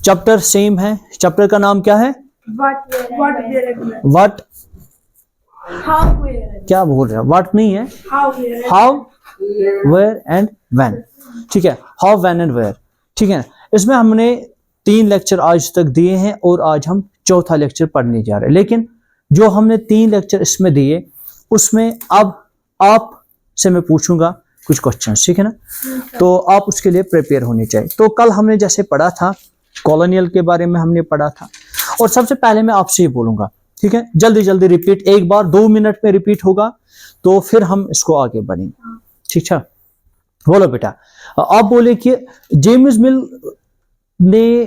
Chapter same है, chapter का नाम क्या है? व्हाट, क्या बोल रहे हैं? व्हाट नहीं है, हाउ, वेयर एंड व्हेन। ठीक है, हाउ, व्हेन एंड वेयर। ठीक है, इसमें हमने 3 लेक्चर आज तक दिए हैं और आज हम चौथा लेक्चर पढ़ने जा रहे हैं। लेकिन जो हमने 3 लेक्चर इसमें दिए उसमें अब आप से मैं पूछूंगा कुछ क्वेश्चन, ठीक है ना? तो आप उसके लिए प्रिपेयर होने चाहिए। तो कल हमने जैसे पढ़ा था कॉलोनियल के बारे में हमने पढ़ा था, और सबसे पहले मैं आपसे ये बोलूंगा, ठीक है, जल्दी जल्दी रिपीट, एक बार 2 मिनट में रिपीट होगा तो फिर हम इसको आगे बढ़ेंगे। ठीक है, बोलो बेटा। आप बोले कि जेम्स मिल ने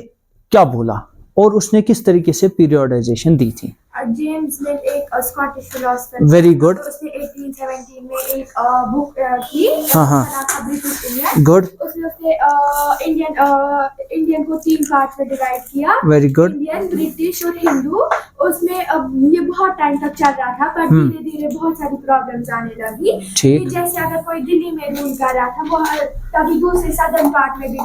क्या बोला और उसने किस तरीके से पीरियोडाइजेशन दी थी? जेम्स मिल एक स्कॉटिश फिलोसोफर। Very good. उसने 1817 में एक बुक की, ब्रिटिश इंडियन। गुड। उसने इंडियन को 3 पार्ट में डिवाइड किया। Very good. इंडियन, ब्रिटिश और हिंदू। उसमें ये बहुत टाइम तक चल रहा था, पर धीरे धीरे बहुत सारी प्रॉब्लम्स आने लगी। ठीक। जैसे अगर कोई दिल्ली में रूल कर रहा था, वो तभी दूसरे सदर्न पार्ट में भी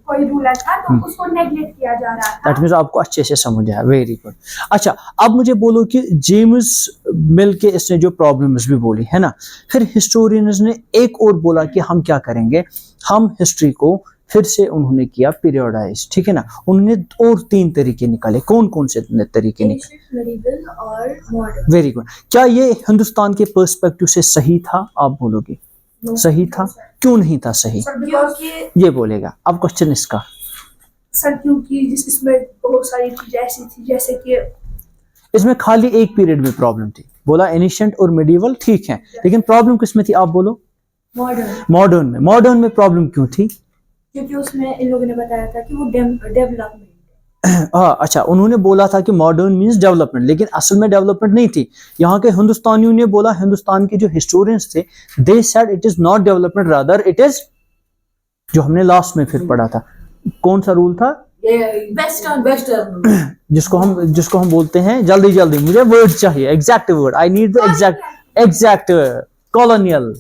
कोई रूलर था, तो उसको नेग्लेक्ट किया जा रहा था। दैट मींस आपको अच्छे से समझ आया। Very good. अच्छा, अब मुझे बोलो कि जेम्स मिल के इसने जो प्रॉब्लम्स भी बोली है ना, फिर हिस्टोरियंस ने एक और बोला कि हम क्या करेंगे, हम हिस्ट्री को फिर से उन्होंने किया पीरियोडाइज। ठीक है ना, उन्होंने और 3 तरीके निकाले। कौन कौन से तरीके निकाले? मेडिवल और मॉडर्न। Very good. क्या ये हिंदुस्तान के पर्सपेक्टिव से सही था? आप बोलोगे सही था। क्यों नहीं था सही? ये बोलेगा। अब क्वेश्चन इसका सर, क्योंकि इसमें बहुत सारी चीजें ऐसी थी, जैसे कि इसमें खाली एक पीरियड में प्रॉब्लम थी। बोला एनिशिएंट और मिडिवल, ठीक है, लेकिन प्रॉब्लम किसमें थी? आप बोलो। मॉडर्न में। मॉडर्न में प्रॉब्लम क्यों थी? क्योंकि उसमें इन लोगों ने बताया था कि वो डेवलपमेंट। अच्छा, उन्होंने बोला था कि मॉडर्न मींस डेवलपमेंट, लेकिन असल में डेवलपमेंट नहीं थी। यहाँ के हिंदुस्तानियों ने बोला, हिंदुस्तान के जो हिस्टोरियंस थे, they said it is not development, rather it is, जो हमने लास्ट में फिर पढ़ा था, कौन सा रूल था? वेस्टर्न जिसको हम बोलते हैं, जल्दी जल्दी मुझे वर्ड चाहिए, exact word, I need the exact colonial.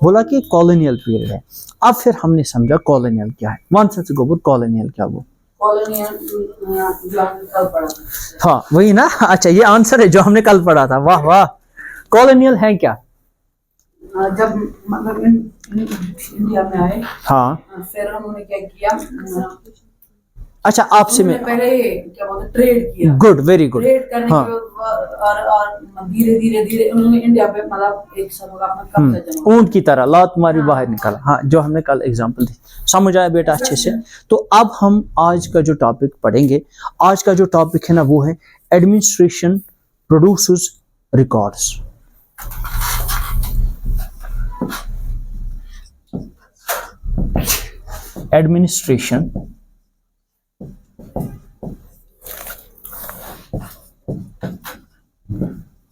बोला कि कॉलोनियल पीरियड है। अब फिर हमने समझा कॉलोनियल क्या है। वन सेंस गोबर कॉलोनियल क्या वो? हाँ वही ना। अच्छा, ये आंसर है जो हमने कल पढ़ा था। वाह वाह। कॉलोनियल है क्या? जब इंडिया में आए, हाँ, फिर उन्होंने क्या किया, अच्छा आपसे मैं पहले क्या बोलते ट्रेड किया। Good, very good. ट्रेड करने हाँ। के और धीरे धीरे उन्होंने इंडिया पे मतलब एक समय का अपना कब्जा जमा, ऊंट की तरह लात मारी बाहर निकाला। हाँ, जो हमने कल एग्जांपल दी। समझ आया बेटा अच्छे से? तो अब हम आज का जो टॉपिक पढ़ेंगे, आज का जो टॉपिक है ना, वो है administration produces records. Administration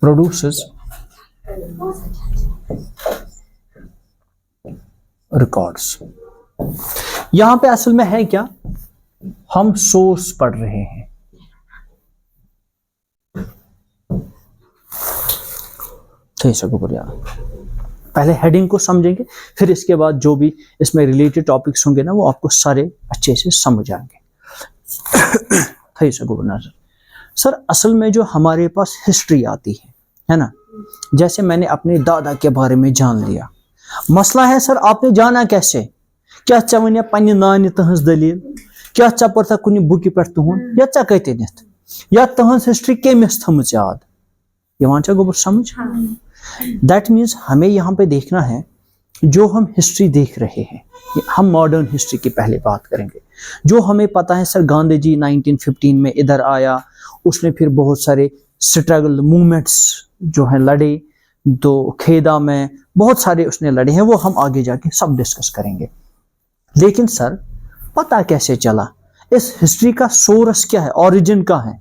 produces records। यहां पे असल में है क्या, हम सोर्स पढ़ रहे हैं। ठीक है गुरुया, पहले हेडिंग को समझेंगे, फिर इसके बाद जो भी इसमें रिलेटेड टॉपिक्स होंगे ना, वो आपको सारे अच्छे से समझ आएंगे। ठीक है गुरुनाथ सर, असल में जो हमारे पास हिस्ट्री आती है ना, जैसे मैंने अपने दादा के बारे में जान लिया। मसला है सर, आपने जाना कैसे? क्या वन पन्ने नानी तहज दलील, क्या पर था कुछ बुक पे तुहन, या चे कत नित, या तहज हिस्ट्री केमिस थम याद। ये गोबर समझ? दैट मीन्स हमें यहाँ पे देखना है, जो हम हिस्ट्री देख रहे हैं, हम मॉडर्न हिस्ट्री की पहले बात करेंगे। जो हमें पता है सर, गांधी जी 1915 में इधर आया, उसने फिर बहुत सारे स्ट्रगल मूवमेंट्स जो हैं लड़े, तो खेदा में बहुत सारे उसने लड़े हैं, वो हम आगे जाके सब डिस्कस करेंगे। लेकिन सर पता कैसे चला, इस हिस्ट्री का सोर्स क्या है, ओरिजिन का है?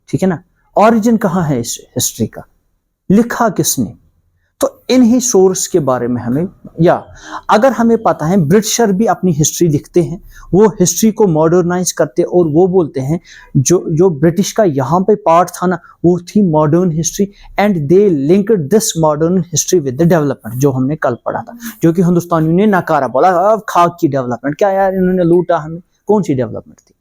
ठीक है ना, ओरिजिन कहाँ है इस हिस्ट्री का, लिखा किसने? तो इन्हीं सोर्स के बारे में हमें, या अगर हमें पता है ब्रिटिशर भी अपनी हिस्ट्री लिखते हैं, वो हिस्ट्री को मॉडर्नाइज करते हैं और वो बोलते हैं जो ब्रिटिश का यहाँ पे पार्ट था ना, वो थी modern history, and they linked this modern history with the development, जो हमने कल पढ़ा था, जो कि हिंदुस्तानियों ने नकारा, बोला अब खाक की डेवलपमेंट क्या यार, इन्होंने लूटा हमें, कौन सी डेवलपमेंट थी?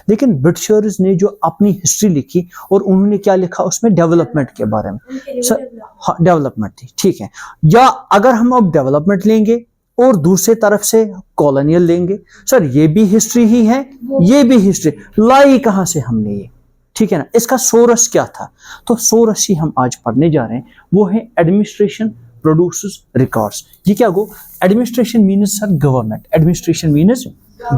लेकिन ब्रिटिशर्स ने जो अपनी हिस्ट्री लिखी और उन्होंने क्या लिखा उसमें, डेवलपमेंट के बारे में। उनके लिए सर develop- हाँ, डेवलपमेंट थी, ठीक है। या अगर हम अब डेवलपमेंट लेंगे और दूसरे तरफ से कॉलोनियल लेंगे, सर ये भी हिस्ट्री ही है, ये भी हिस्ट्री, लाई कहां से हमने ये, ठीक है ना। इसका सोरस क्या था, तो सोरस ही हम आज पढ़ने जा रहे हैं, वो है एडमिनिस्ट्रेशन प्रोड्यूसेस रिकॉर्ड्स। ये क्या go, administration means sir government, administration means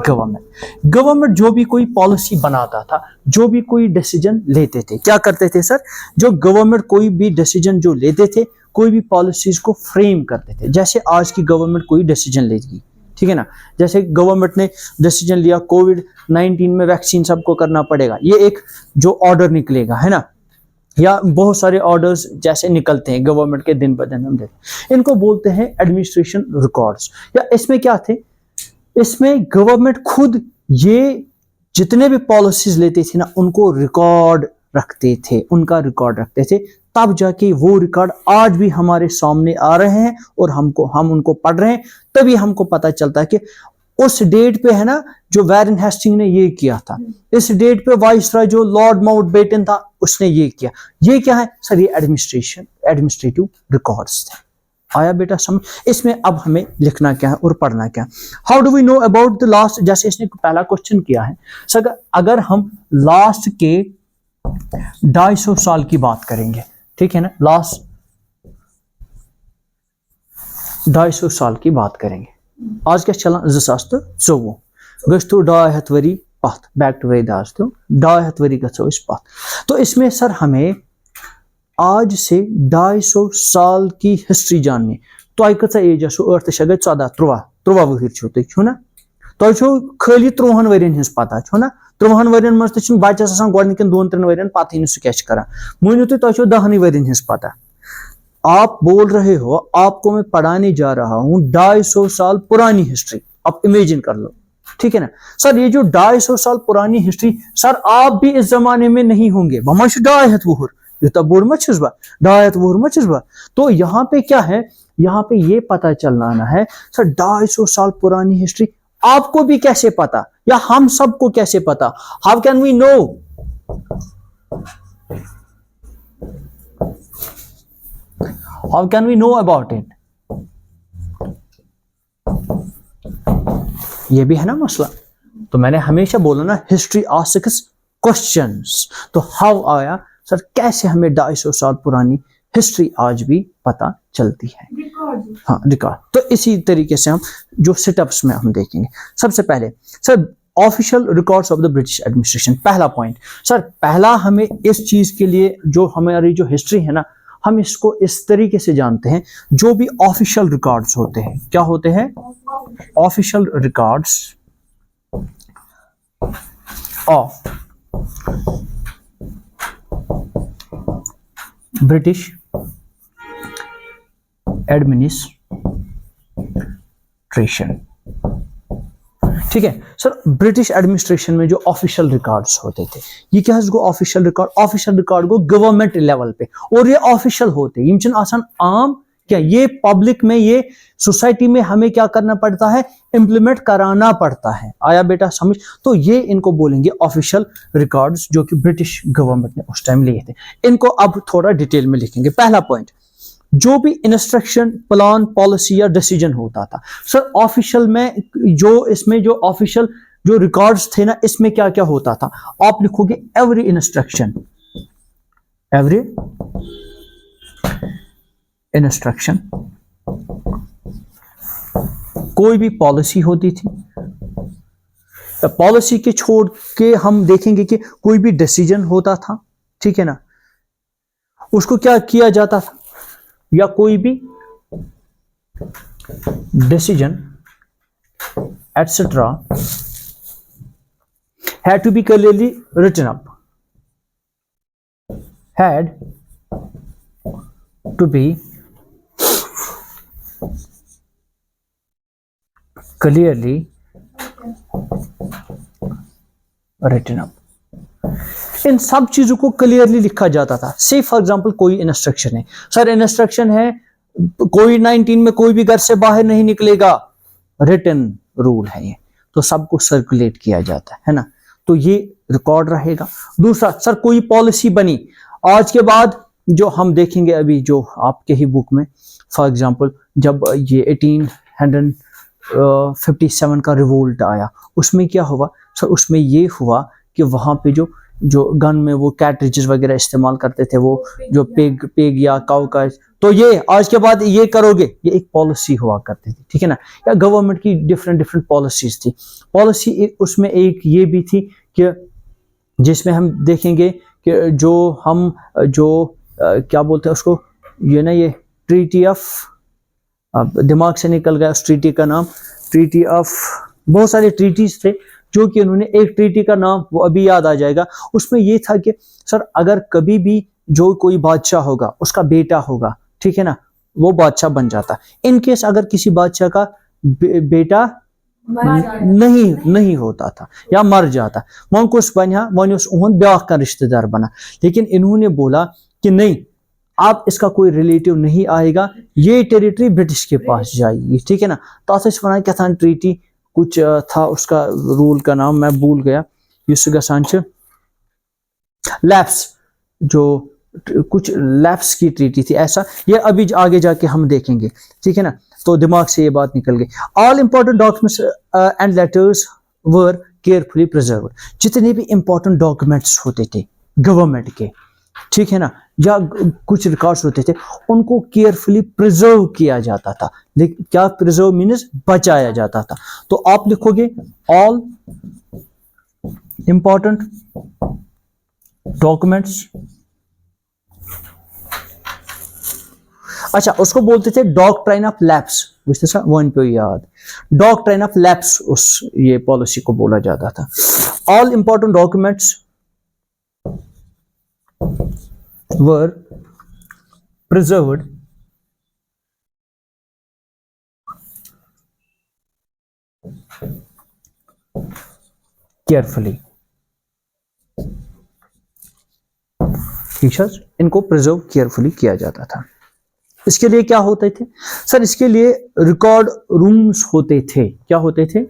government. Government जो भी कोई पॉलिसी बनाता था, जो भी कोई डिसीजन लेते थे, क्या करते थे सर, जो गवर्नमेंट कोई भी डिसीजन जो लेते थे, कोई भी पॉलिसीज को फ्रेम करते थे। जैसे आज की गवर्नमेंट कोई डिसीजन लेगी, ठीक है ना, जैसे गवर्नमेंट ने डिसीजन लिया कोविड-19 में वैक्सीन सबको करना पड़ेगा, ये एक जो ऑर्डर निकलेगा, है ना, या बहुत सारे ऑर्डर्स जैसे निकलते हैं गवर्नमेंट के दिन ब दिन हम देखते हैं, इनको बोलते हैं एडमिनिस्ट्रेशन रिकॉर्ड्स। या इसमें क्या थे, इसमें गवर्नमेंट खुद ये जितने भी पॉलिसीज लेते थे ना, उनको रिकॉर्ड रखते थे, उनका रिकॉर्ड रखते थे, तब जाके वो रिकॉर्ड आज भी हमारे सामने आ रहे हैं और हम उनको पढ़ रहे हैं, तभी हमको पता चलता है कि उस डेट पे, है ना, जो वैरन हेस्टिंग ने ये किया था, इस डेट पे वाइसरॉय जो लॉर्ड माउंटबेटन था उसने ये किया। ये क्या है सर, ये एडमिनिस्ट्रेटिव रिकॉर्ड्स थे। आया बेटा समझ। इसमें अब हमें लिखना क्या है और पढ़ना क्या है। How do we know about the last, जैसे इसने पहला क्वेश्चन किया है सर, अगर हम लास्ट के 250 साल की बात करेंगे, ठीक है ना, लास्ट 250 साल की बात करेंगे, आज क्या चला 2024 गो 200 वरी पथ, back two way 200 worry go इस पथ। तो इसमें सर हमें आज से 250 साल की हिस्ट्री जाननी। तो कत एज 8 गई 14 वहर छो ना, तो खाली 3 वरियन हज पता छो ना, 3 वरियन मज तो बच्चस गोडनिकन 2-3 वरियन पता ही सह क्या कर। मानो तुम 10 वरियन हज पता, आप बोल रहे हो आपको मैं पढ़ाने जा रहा हूं 250 साल पुरानी हिस्ट्री। अब इमेजिन कर लो, ठीक है ना सर, ये जो 250 साल पुरानी हिस्ट्री, सर आप भी इस जमाने में नहीं होंगे, वह 200 वहर युता बोर मछस बा 200 वहर मछस बा। तो यहाँ पे क्या है, यहाँ पे ये पता चलना है सर 250 साल पुरानी हिस्ट्री आपको भी कैसे पता, या हम सबको कैसे पता, how can we know. How can we know about it? ये भी है ना मसला। तो मैंने हमेशा बोला ना, हिस्ट्री आस्क्स क्वेश्चंस। तो हाउ आया सर, कैसे हमें 250 साल पुरानी हिस्ट्री आज भी पता चलती है। हाँ रिकॉर्ड। तो इसी तरीके से हम जो सेटअप्स में हम देखेंगे। सबसे पहले sir official records of the British administration, पहला पॉइंट सर, पहला हमें इस चीज के लिए जो हमारी जो हिस्ट्री है ना, हम इसको इस तरीके से जानते हैं, जो भी ऑफिशियल रिकॉर्ड्स होते हैं, क्या होते हैं, official records of British administration, ठीक है सर। ब्रिटिश एडमिनिस्ट्रेशन में जो ऑफिशियल रिकॉर्ड्स होते थे, ये क्या है ऑफिशियल रिकॉर्ड गो गवर्नमेंट लेवल पे, और ये ऑफिशियल होते हैं, ये आसान आम क्या, ये पब्लिक में, ये सोसाइटी में हमें क्या करना पड़ता है, इंप्लीमेंट कराना पड़ता है। आया बेटा समझ। तो ये इनको बोलेंगे ऑफिशियल रिकॉर्ड्स, जो कि ब्रिटिश गवर्नमेंट ने उस टाइम लिए थे। इनको अब थोड़ा डिटेल में लिखेंगे। पहला पॉइंट, जो भी इंस्ट्रक्शन, प्लान, पॉलिसी या डिसीजन होता था सर ऑफिशियल में, जो इसमें जो ऑफिशियल जो रिकॉर्ड्स थे ना, इसमें क्या क्या होता था, आप लिखोगे एवरी इंस्ट्रक्शन, एवरी इंस्ट्रक्शन, कोई भी पॉलिसी होती थी, पॉलिसी के छोड़ के हम देखेंगे कि कोई भी डिसीजन होता था, ठीक है ना, उसको क्या किया जाता था, या कोई भी decision etcetera had to be clearly written up, had to be clearly written up। इन सब चीजों को क्लियरली लिखा जाता था। से फॉर एग्जांपल कोई इंस्ट्रक्शन है सर, इंस्ट्रक्शन है कोविड-19 में कोई भी घर से बाहर नहीं निकलेगा, रिटन रूल है ये, तो सबको सर्कुलेट किया जाता है ना। तो ये रिकॉर्ड रहेगा। दूसरा सर कोई पॉलिसी बनी आज के बाद, जो हम देखेंगे अभी जो आपके ही बुक में, फॉर एग्जांपल जब ये 1857 का रिवोल्ट आया, उसमें क्या हुआ सर, उसमें ये हुआ कि वहाँ पे जो गन में वो कैट्रिजेस वगैरह इस्तेमाल करते थे, वो जो पेग या काउ का, तो ये आज के बाद ये करोगे, ये एक पॉलिसी हुआ करती थी, ठीक है ना। या गवर्नमेंट की डिफरेंट पॉलिसीज थी। पॉलिसी उसमें एक ये भी थी कि जिसमें हम देखेंगे कि क्या बोलते हैं उसको, ये ना, ये ट्रीटी ऑफ, अब दिमाग से निकल गया उस ट्रीटी का नाम, ट्रीटी ऑफ, बहुत सारे ट्रीटीज थे जो कि उन्होंने, एक ट्रीटी का नाम वो अभी याद आ जाएगा। उसमें ये था कि सर अगर कभी भी जो कोई बादशाह होगा उसका बेटा होगा, ठीक है ना, वो बादशाह बन जाता। इन केस अगर किसी बादशाह का बेटा नहीं होता था या मर जाता, मोंकुस बना मोनुस उहन ब्याह का रिश्तेदार बना, लेकिन इन्होंने बोला कि नहीं, आप इसका कोई रिलेटिव नहीं आएगा, ये टेरिटरी ब्रिटिश के पास जाएगी, ठीक है ना। तो वना क्या था ट्रीटी, कुछ था उसका रूल का नाम मैं भूल गया, लैप्स, जो कुछ लैप्स की ट्रीटी थी ऐसा, ये अभी आगे जाके हम देखेंगे, ठीक है ना। तो दिमाग से ये बात निकल गई। All important documents and letters were carefully preserved. जितने भी इंपॉर्टेंट डॉक्यूमेंट्स होते थे गवर्नमेंट के, ठीक है ना, या कुछ रिकॉर्ड्स होते थे, उनको केयरफुली प्रिजर्व किया जाता था। क्या प्रिजर्व मीन्स बचाया जाता था। तो आप लिखोगे ऑल इंपॉर्टेंट डॉक्यूमेंट्स, अच्छा उसको बोलते थे डॉक्ट्राइन ऑफ लैप्स, बुझते सर वन पे याद, डॉक्ट्राइन ऑफ लैप्स उस ये पॉलिसी को बोला जाता था। All important documents were preserved carefully, ठीक है, इनको प्रिजर्व केयरफुली किया जाता था। इसके लिए क्या होते थे सर, इसके लिए रिकॉर्ड रूम्स होते थे। क्या होते थे,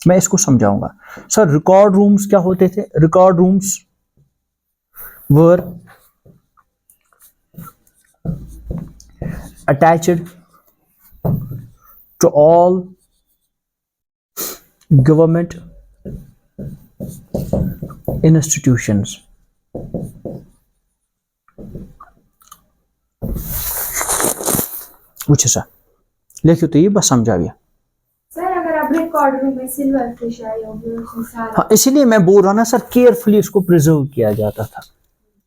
मैं इसको समझाऊंगा सर। रिकॉर्ड रूम्स क्या होते थे, record rooms were attached to all government institutions. पूछे सर, लिखियो तो ये बस समझा गया सर। अगर आप रिकॉर्ड रूम में सिल्वर फिश आई होगी उसमें सारा, हाँ, इसीलिए मैं बोल रहा ना सर, केयरफुली उसको प्रिजर्व किया जाता था।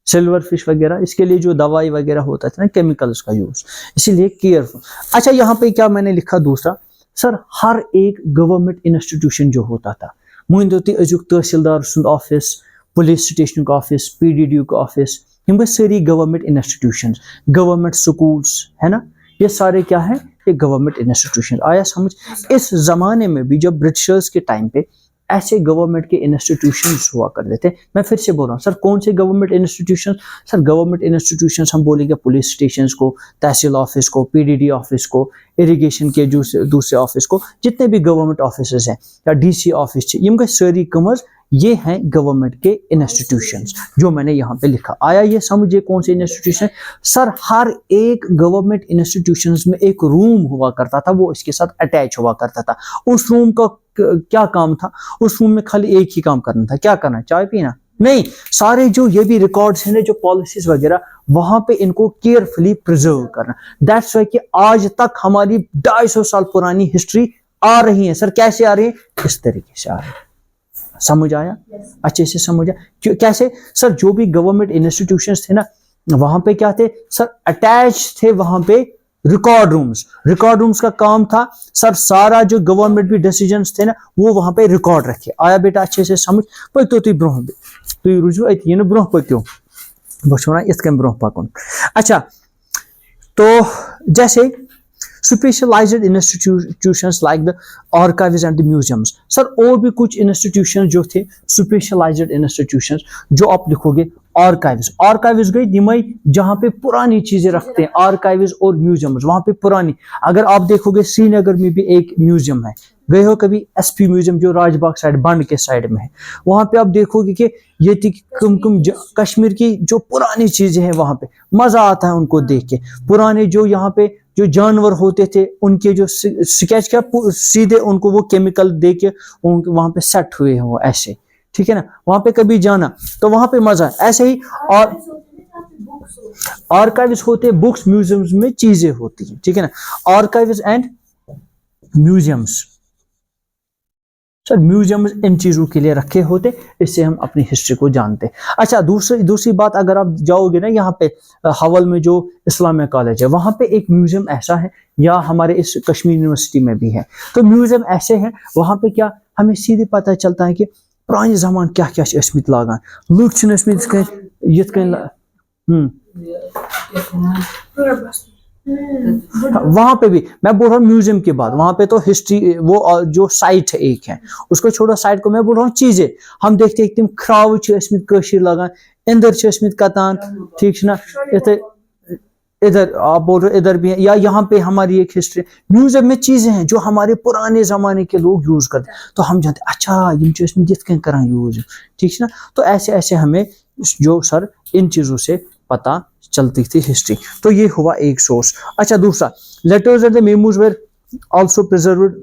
सिल्वर फिश वगैरह, इसके लिए जो दवाई वगैरह होता था ना, केमिकल्स का यूज, इसीलिए केयरफुल। अच्छा यहाँ पे क्या मैंने लिखा दूसरा सर, हर एक गवर्नमेंट इंस्टीट्यूशन जो होता था, मुंदती अजुक तहसीलदार सुंद ऑफिस, पुलिस स्टेशन का ऑफिस, पीडीडी का ऑफिस, हम गए सारी गवर्नमेंट इंस्टीट्यूशन, गवर्नमेंट स्कूल्स, है ना, ये सारे क्या है, ये गवर्नमेंट इंस्टीट्यूशन। आया समझ। इस जमाने में भी जब ब्रिटिशर्स के टाइम पे ऐसे गवर्नमेंट के इंस्टीट्यूशंस हुआ करते थे। मैं फिर से बोल रहा हूँ सर, कौन से government institutions sir, government institutions हम बोलेंगे पुलिस स्टेशंस को, तहसील ऑफिस को, पीडीडी ऑफिस को, इरिगेशन के दूसरे ऑफिस को, जितने भी गवर्नमेंट ऑफिस हैं, या डीसी ऑफिस, यम गए सारी कमर्स, ये हैं गवर्नमेंट के इंस्टीट्यूशंस जो मैंने यहाँ पे लिखा। आया ये समझिए कौन से इंस्टीट्यूशन सर, हर एक गवर्नमेंट इंस्टीट्यूशंस में एक रूम हुआ करता था, वो इसके साथ अटैच हुआ करता था। उस रूम का क्या काम था, उस रूम में खाली एक ही काम करना था। क्या करना, चाय पीना नहीं, सारे जो ये भी रिकॉर्ड्स हैं, जो पॉलिसीज वगैरह, वहां पे इनको केयरफुली प्रिजर्व करना। दैट्स वाई कि आज तक हमारी 250 साल पुरानी हिस्ट्री आ रही है सर। कैसे आ रही है, इस तरीके से आ रही है। समझ आया, अच्छे से समझ आया कैसे सर। जो भी गवर्नमेंट इंस्टीट्यूशंस थे ना, वहां पे क्या थे सर, अटैच थे वहां पे रिकॉर्ड रूम्स। रिकॉर्ड रूम्स का काम था सर, सारा जो गवर्नमेंट भी डिसीजंस थे ना, वो वहां पे रिकॉर्ड रखे। आया बेटा अच्छे से समझ। पतो तुम ब्रोह तुम रुजू ये ब्रोह पक्यो बना इत कन ब्रोह पकुन। अच्छा तो जैसे specialised institutions like the archives and the museums. Sir और भी कुछ इंस्टीट्यूशन जो थे स्पेशलाइज्ड इंस्टीट्यूशंस, जो आप लिखोगे आर्काइव्स। आर्काइव्स गई दिमाई जहां पे पुरानी चीजें रखते हैं, आर्काइव्स और म्यूजियम्स वहां पे पुरानी। अगर आप देखोगे श्रीनगर में भी एक म्यूजियम है, गए हो कभी एसपी म्यूजियम जो राजबाग साइड बंड के साइड में है, वहां पे आप देखोगे कि ये कश्मीर की जो पुरानी चीजें हैं वहां पे मजा आता है उनको देख के। पुराने जो यहाँ पे जो जानवर होते थे उनके जो स्केच क्या सीधे उनको वो केमिकल दे के वहां पे सेट हुए हैं वो ऐसे, ठीक है ना। वहां पे कभी जाना तो वहां पे मजा ऐसे ही। और आर्काइव्स होते हैं बुक्स, म्यूजियम्स में चीजें होती हैं, ठीक है ना। Archives and museums, sir museum in चीजों के लिए रखे होते, इससे हम अपनी हिस्ट्री को जानते। अच्छा दूसरी बात, अगर आप जाओगे ना यहाँ पे हवल में जो इस्लामिया कॉलेज है वहां पे एक म्यूजियम ऐसा है, या हमारे इस कश्मीर यूनिवर्सिटी में भी है। तो म्यूजियम ऐसे हैं वहां पे क्या हमें सीधे पता चलता है कि पुराने जमान क्या क्या अस्मित लागान लुक वहां पे भी मैं बोल रहा हूँ म्यूजियम के बाद वहां पे तो हिस्ट्री वो जो साइट है एक है, उसको छोड़ो साइट को, मैं बोल रहा हूँ चीजें हम देखते हैं तम खराव कशीर लगान, इंदर कतान, ठीक है ना। इधर आप बोल रहे इधर भी है, या यहाँ पे हमारी एक हिस्ट्री म्यूजियम में चीजें हैं जो हमारे पुराने जमाने के लोग यूज करते, तो हम जानते अच्छा ये करा यूज, ठीक है ना। तो ऐसे ऐसे हमें जो सर इन चीजों से पता चलती थी हिस्ट्री। तो ये हुआ एक सोर्स। अच्छा दूसरा, letters and the memos were also preserved,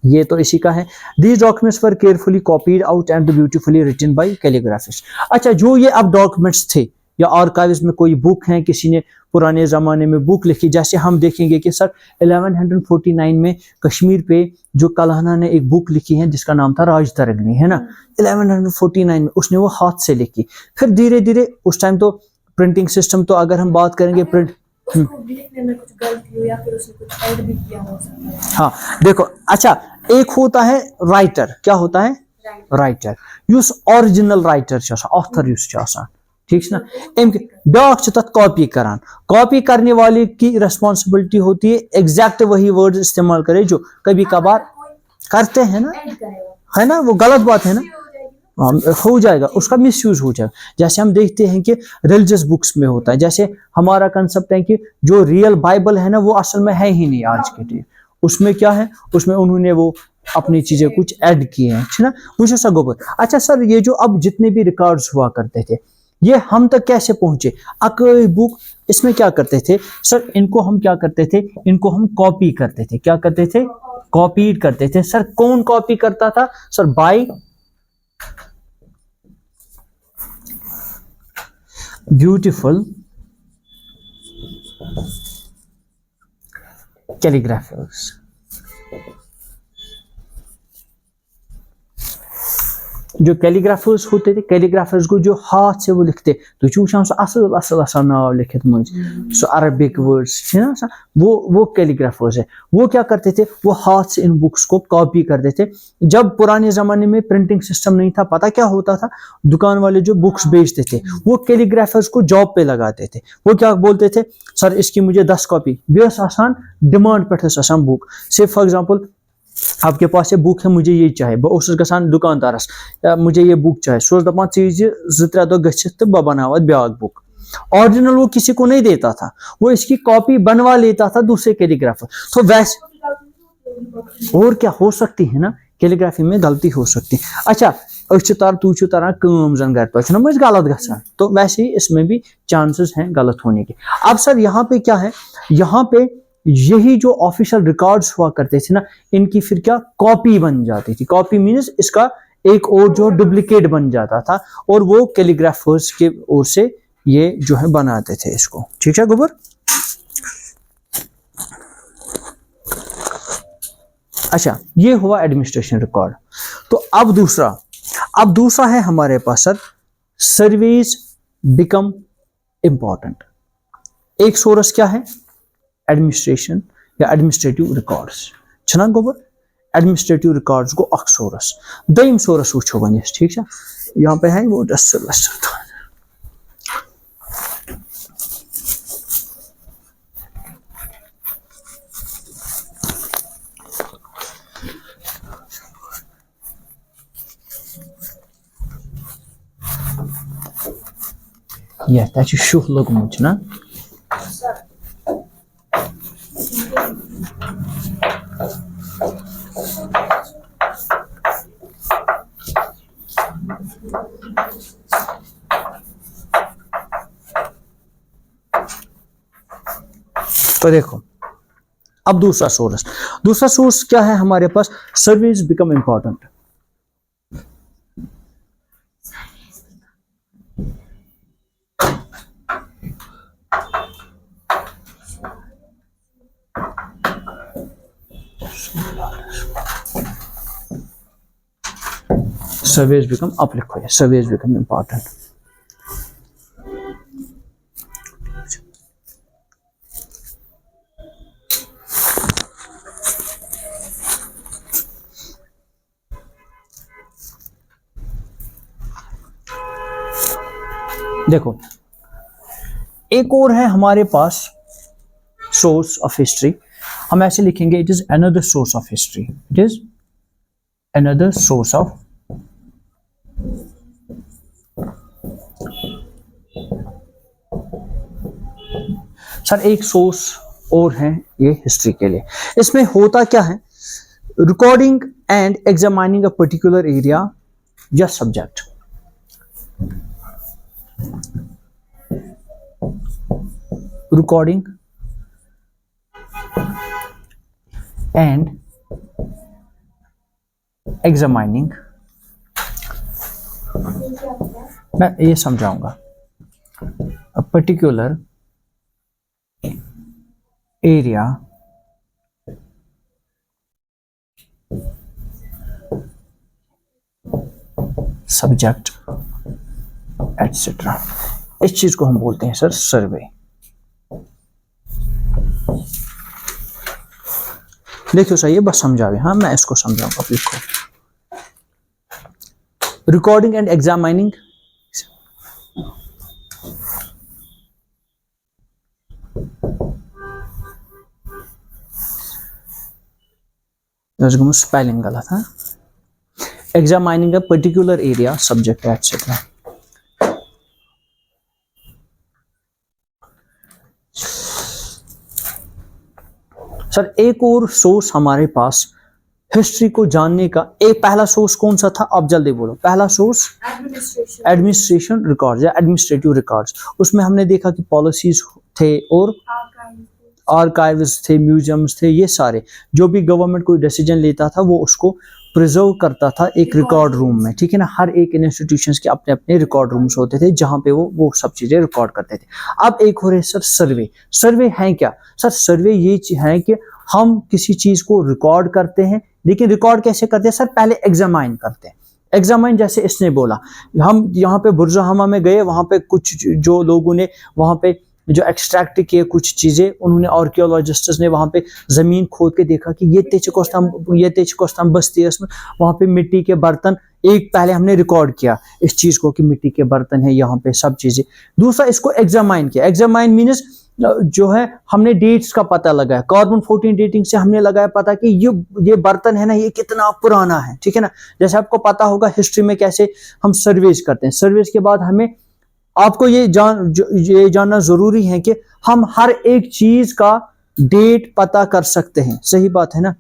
ये तो इसी का है। These documents were carefully copied out and beautifully written by calligraphist. अच्छा जो ये अब डॉक्यूमेंट्स थे या आर्काइव्स में कोई बुक है, किसी ने पुराने ज़माने में बुक लिखी, जैसे हम देखेंगे कि सर 1149 में कश्मीर पे जो कल्हना ने एक बुक लिखी है जिसका नाम था राज तरगनी, है ना। 1149 में उसने वो हाथ से लिखी। फिर धीरे धीरे उस टाइम तो प्रिंटिंग सिस्टम, तो अगर हम बात करेंगे प्रिंट लिखने में कुछ गलती हो या फिर उसने कुछ ऐड भी किया हो सकता है। हाँ देखो, अच्छा एक होता है राइटर, क्या होता है writer, use original writer author use ठीक है ना। ब्याक तथ कॉपी करान, कॉपी करने वाले की रिस्पॉन्सिबिलिटी होती है एग्जैक्ट वही वर्ड इस्तेमाल करे जो कभी कभार करते हैं ना, है ना, वो गलत बात है ना, हो जाएगा, उसका मिसयूज हो जाएगा। जैसे हम देखते हैं कि रिलीजियस बुक्स में होता है, जैसे हमारा कंसेप्ट है कि जो रियल बाइबल है ना वो असल में है ही नहीं आज के डेट, उसमें क्या है, उसमें उन्होंने वो अपनी चीजें कुछ ऐड की हैं, ठीक है ना। मुझे सा गोबर। अच्छा सर ये जो अब जितने भी रिकॉर्ड्स हुआ करते थे ये हम तक कैसे पहुंचे? अकई बुक, इसमें क्या करते थे सर, इनको हम क्या करते थे, इनको हम कॉपी करते थे। क्या करते थे? कॉपी करते थे। सर कौन कॉपी करता था? Sir by beautiful calligraphers. जो कैलीग्राफर्स होते थे, कैलीग्राफर्स को जो हाथ से वो लिखते, तो चूंकि असल असल असल नाव लिखित मुझे सो अरबिक वर्ड्स है ना, वो कैलीग्राफर्स है। वो क्या करते थे, वो हाथ से इन बुक्स को कॉपी करते थे। जब पुराने जमाने में प्रिंटिंग सिस्टम नहीं था, पता क्या होता था, दुकान वाले जो बुक्स बेचते थे वो कैलीग्राफर्स को जॉब पे लगाते थे। वो क्या बोलते थे, सर इसकी मुझे 10 कॉपी, बेस आसान डिमांड पे आसान बुक से। फॉर एग्जाम्पल आपके पास ये बुक है, मुझे ये चाहिए, बस गसान दुकानदारस मुझे ये बुक चाहिए, सोच दपान चीज 2-3 दो गच्छित तो बनावत ब्याग बुक। ओरिजिनल वो किसी को नहीं देता था, वो इसकी कॉपी बनवा लेता था दूसरे कैलीग्राफर। तो वैसे और क्या हो सकती है ना, कैलीग्राफी में गलती हो सकती है। अच्छा तू तरह कम जन घर पे मुझे गलत गसान, तो वैसे ही इसमें भी चांसेस हैं गलत होने के। अब सर यहाँ पे क्या है, यहाँ पे यही जो ऑफिशियल रिकॉर्ड्स हुआ करते थे ना, इनकी फिर क्या कॉपी बन जाती थी। कॉपी मीन्स इसका एक और जो डुप्लीकेट बन जाता था, और वो कैलीग्राफर्स के ओर से ये जो है बनाते थे इसको, ठीक है गोबर। अच्छा ये हुआ एडमिनिस्ट्रेशन रिकॉर्ड। तो अब दूसरा है हमारे पास सर, सर्वेज बिकम इंपॉर्टेंट। एक सोर्स क्या है, एडमिनिस्ट्रेशन या एडमिनिस्ट्रेटिव रिकॉर्ड्स छना गोबर। एडमिनिस्ट्रेटिव रिकॉर्ड्स को अख सोर्स, दम सोर्स वो वन, ठीक है। यहाँ पे है वो duster Yeah, that is sure look much, na? तो देखो अब दूसरा सोर्स क्या है हमारे पास, service become important. Service become, आप लिखो ये, सर्विस बिकम इंपॉर्टेंट। देखो एक और है हमारे पास सोर्स ऑफ हिस्ट्री, हम ऐसे लिखेंगे, it is another source of history, it is another source of sir एक सोर्स और है ये हिस्ट्री के लिए। इसमें होता क्या है, recording and examining a particular area या सब्जेक्ट। रिकॉर्डिंग एंड एग्जामिनिंग, मैं ये समझाऊंगा, a particular area subject etcetera, इस चीज को हम बोलते हैं सर सर्वे। देखो सर ये बस समझावे, हाँ मैं इसको समझाऊंगा, आप लिखो रिकॉर्डिंग एंड एग्जामिनिंग स्पेलिंग गलत है, examining a particular area subject etcetera. Sir एक और सोर्स हमारे पास हिस्ट्री को जानने का, एक पहला सोर्स कौन सा था, आप जल्दी बोलो, पहला सोर्स एडमिनिस्ट्रेशन रिकॉर्ड्स या एडमिनिस्ट्रेटिव रिकॉर्ड्स। उसमें हमने देखा कि पॉलिसीज थे और आर्काइव्स थे, म्यूजियम्स थे, ये सारे जो भी गवर्नमेंट कोई डिसीजन लेता था वो उसको प्रिजर्व करता था एक रिकॉर्ड रूम में, ठीक है ना। हर एक इंस्टीट्यूशंस के अपने अपने रिकॉर्ड रूम्स होते थे जहां पे वो सब चीजें रिकॉर्ड करते थे। अब एक हो रहे सर सर्वे। सर्वे है क्या सर, सर्वे ये है कि हम किसी चीज को रिकॉर्ड करते हैं, लेकिन रिकॉर्ड कैसे करते हैं सर, पहले एग्जामाइन करते हैं। एग्जामाइन जैसे इसने बोला, हम यहाँ पे बुर्जहामा में गए, वहां पे कुछ जो लोगों ने वहां पे जो एक्सट्रैक्ट किए कुछ चीजें, उन्होंने आर्कियोलॉजिस्ट्स ने वहां पे जमीन खोद के देखा कि ये तेचकोस्तम बस्ती है, इसमें वहां पे मिट्टी के बर्तन, एक पहले हमने रिकॉर्ड किया इस चीज को कि मिट्टी के बर्तन है यहाँ पे सब चीजें। दूसरा इसको एग्जामाइन किया, एग्जामाइन मीन्स जो है हमने डेट्स का पता लगाया, कार्बन 14 डेटिंग से हमने लगाया पता कि ये बर्तन है ना ये कितना पुराना है, ठीक है ना। जैसे आपको पता होगा हिस्ट्री में कैसे हम सर्वेज करते हैं, सर्वेज के बाद हमें आपको ये जानना जरूरी है कि हम हर एक चीज का डेट पता कर सकते हैं, सही बात है ना।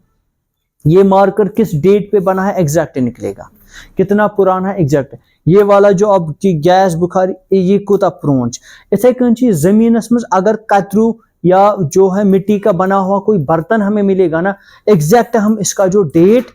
ये मार्कर किस डेट पे बना है एग्जैक्ट निकलेगा, कितना पुराना है एग्जैक्ट। ये वाला जो अब की गैस बुखारी ये कोता प्रोंच, इथे कहीं जमीनस में अगर कतरू या जो है मिट्टी का बना हुआ कोई बर्तन हमें मिलेगा ना, एग्जैक्ट हम इसका जो डेट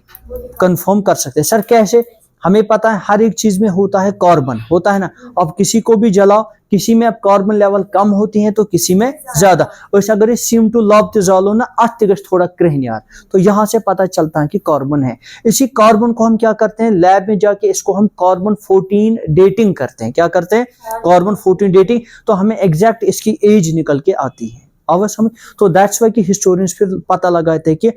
कंफर्म कर सकते हैं। सर कैसे, हमें पता है हर एक चीज में होता है कार्बन, होता है ना। अब किसी को भी जलाओ, किसी में अब कार्बन लेवल कम होती है तो किसी में ज्यादा। वैसे अगर सिम टू लॉब जालो ना अतिगश थोड़ा कहनियार, तो यहाँ से पता चलता है कि कार्बन है। इसी कार्बन को हम क्या करते हैं, लैब में जाके इसको हम कार्बन 14 डेटिंग करते हैं। क्या करते हैं, कार्बन 14 डेटिंग, तो हमें एग्जैक्ट इसकी एज निकल के आती है अवश्य हमें। तो दैट्स वाई कि हिस्टोरियंस फिर पता लगाते हैं कि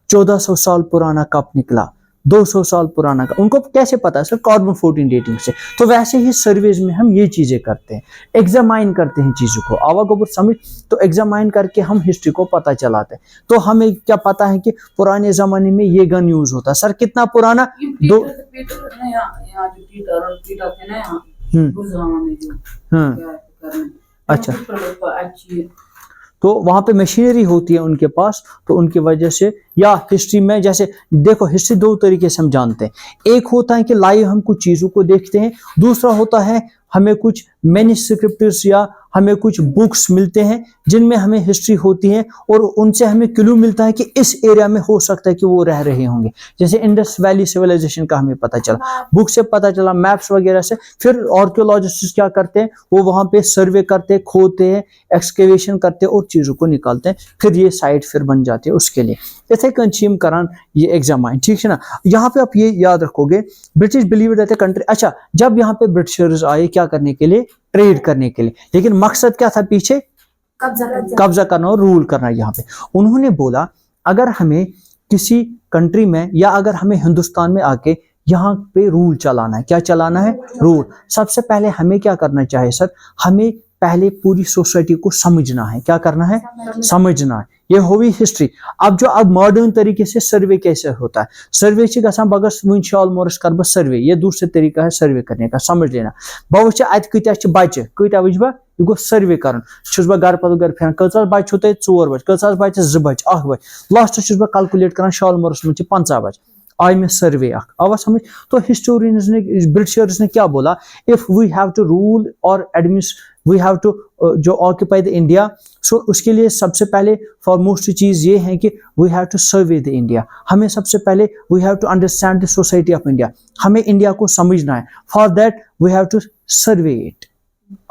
1400 साल पुराना कब निकला, 200 साल पुराना का, उनको कैसे पता है सर? कार्बन 14 डेटिंग से। तो वैसे ही सर्वेज में हम ये चीजें करते हैं, एग्जामाइन करते हैं चीजों को, आवा गोबर समझ, तो एग्जामाइन करके हम हिस्ट्री को पता चलाते हैं। तो हमें क्या पता है कि पुराने जमाने में ये गन यूज होता है। सर कितना पुराना? पीटर ने यहाँ जो पीटर थे ना यहाँ गुजरामा में जो हाँ क्या करने, अच्छा। अच्छी तो वहां पे मशीनरी होती है उनके पास, तो उनकी वजह से, या हिस्ट्री में जैसे देखो, हिस्ट्री दो तरीके से हम जानते हैं। एक होता है कि लाइव हम कुछ चीजों को देखते हैं, दूसरा होता है हमें कुछ मैन्युस्क्रिप्ट्स या हमें कुछ बुक्स मिलते हैं जिनमें हमें हिस्ट्री होती है और उनसे हमें क्लू मिलता है कि इस एरिया में हो सकता है कि वो रह रहे होंगे। जैसे इंडस वैली सिविलाइजेशन का हमें पता चला, बुक से पता चला, मैप्स वगैरह से। फिर आर्कियोलॉजिस्ट क्या करते हैं, वो वहां पे सर्वे करते हैं, खोदते हैं, एक्सकेवेशन करते हैं और चीजों को निकालते हैं, फिर ये साइट फिर बन जाती है उसके लिए। इथे कंचीम करान ये एग्जामाइन, ठीक है ना। यहाँ पे आप ये याद रखोगे, ब्रिटिश बिलीव दैट कंट्री, अच्छा जब यहाँ पे ब्रिटिशर्स आए क्या करने के लिए? ट्रेड करने के लिए, लेकिन मकसद क्या था पीछे? कब्जा करना और रूल करना। यहाँ पे उन्होंने बोला अगर हमें किसी कंट्री में या अगर हमें हिंदुस्तान में आके यहाँ पे रूल चलाना है, क्या चलाना है? रूल। सबसे पहले हमें क्या करना चाहिए सर? हमें पहले पूरी सोसाइटी को समझना है। क्या करना है? समझना है। ये हुई हिस्ट्री। अब मॉडर्न तरीके से सर्वे कैसे होता है? सर्वे से गसान बगस वन शाल मोरस कर बस सर्वे, ये दूसरे तरीका है सर्वे करने का, समझ लेना। बहुत अत कत्या बच्चे कत्या वुच बह यह गो सर्वे कर बह घर पत घर फिर कच बच्चे तुम 4 बच्चे, कच बच्चे 2 बच्चे 1 बच्चे, लास्ट बह कैलकुलेट कर शाल मोरस में 50 बच्चे, आई में सर्वे आवा समझ। तो हिस्टोरियंस ने, ब्रिटिशर्स ने क्या बोला? If we have to rule और वी हैव टू जो ऑक्यूपाई द इंडिया, सो उसके लिए सबसे पहले फॉरमोस्ट चीज ये है कि we have to survey the India. हमें सबसे पहले we have to understand the society of India, हमें इंडिया को समझना है। For that we have to survey it.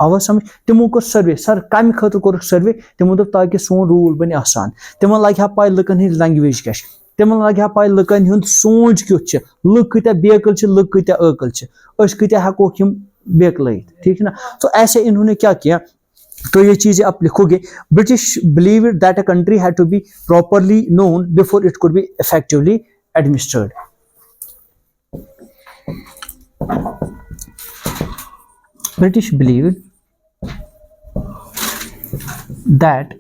आवा समझ। तिमो को सर्वे, सर कम खतर कोर सर्वे? तिमो दोप ताकि सोन रूल बन आसान, तिमन लगे पाई लुकन हिंद लैंग्वेज क्या, तिमन लगे पाई लुकन हुंद सोच क्युत, लुक कत्या बेकल, लुक कत्या अकल, अस कत्या हेको यम बेकलैत, ठीक है ना। तो ऐसे इन्होंने क्या किया, तो ये चीजें आप लिखोगे। British believe that a country had to be properly known before it could be effectively administered. British believed that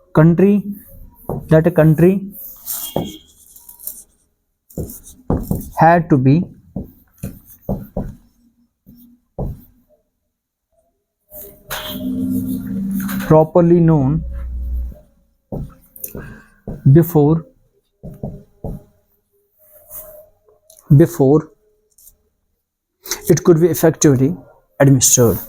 a country had to be properly known before it could be effectively administered.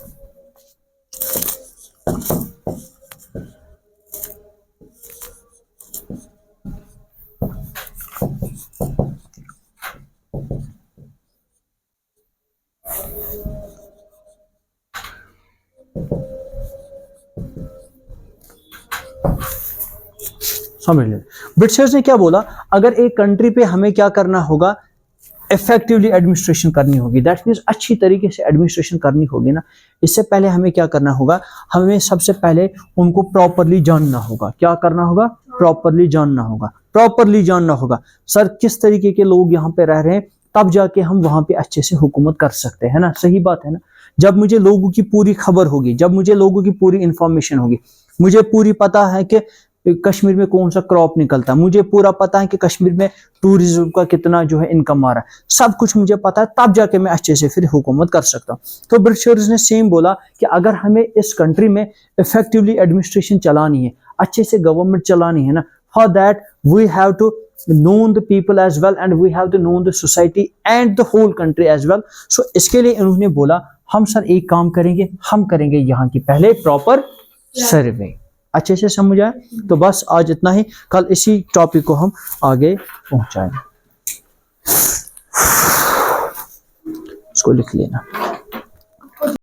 समझ ले। Britishers ने क्या बोला? अगर एक country पे हमें क्या करना होगा? इफेक्टिवली एडमिनिस्ट्रेशन करनी होगी। दैट मीन्स अच्छी तरीके से एडमिनिस्ट्रेशन करनी होगी ना। इससे पहले हमें क्या करना होगा? हमें सबसे पहले उनको प्रॉपरली जानना होगा। क्या करना होगा? प्रॉपरली जानना होगा। प्रॉपरली जानना होगा सर किस तरीके के लोग यहाँ पे रह रहे हैं, तब जाके हम वहां पे अच्छे से हुकूमत कर सकते हैं ना। सही बात है ना। जब मुझे लोगों की पूरी खबर होगी, जब मुझे लोगों की पूरी इंफॉर्मेशन होगी, मुझे पूरी पता है कि कश्मीर में कौन सा क्रॉप निकलता है, मुझे पूरा पता है कि कश्मीर में टूरिज्म का कितना जो है इनकम आ रहा है, सब कुछ मुझे पता है, तब जाके मैं अच्छे से फिर हुकूमत कर सकता हूँ। तो ब्रिटिशर्स ने सेम बोला कि अगर हमें इस कंट्री में इफेक्टिवली एडमिनिस्ट्रेशन चलानी है, अच्छे से गवर्नमेंट चलानी है ना, for that we have to known the people as well and we have to know the society and the whole country as well. So इसके लिए इन्होंने बोला हम सर एक काम करेंगे, हम करेंगे यहाँ की पहले प्रॉपर सर्वे। अच्छे से समझ आए? तो बस आज इतना ही, कल इसी टॉपिक को हम आगे पहुंचाएंगे। इसको लिख लेना।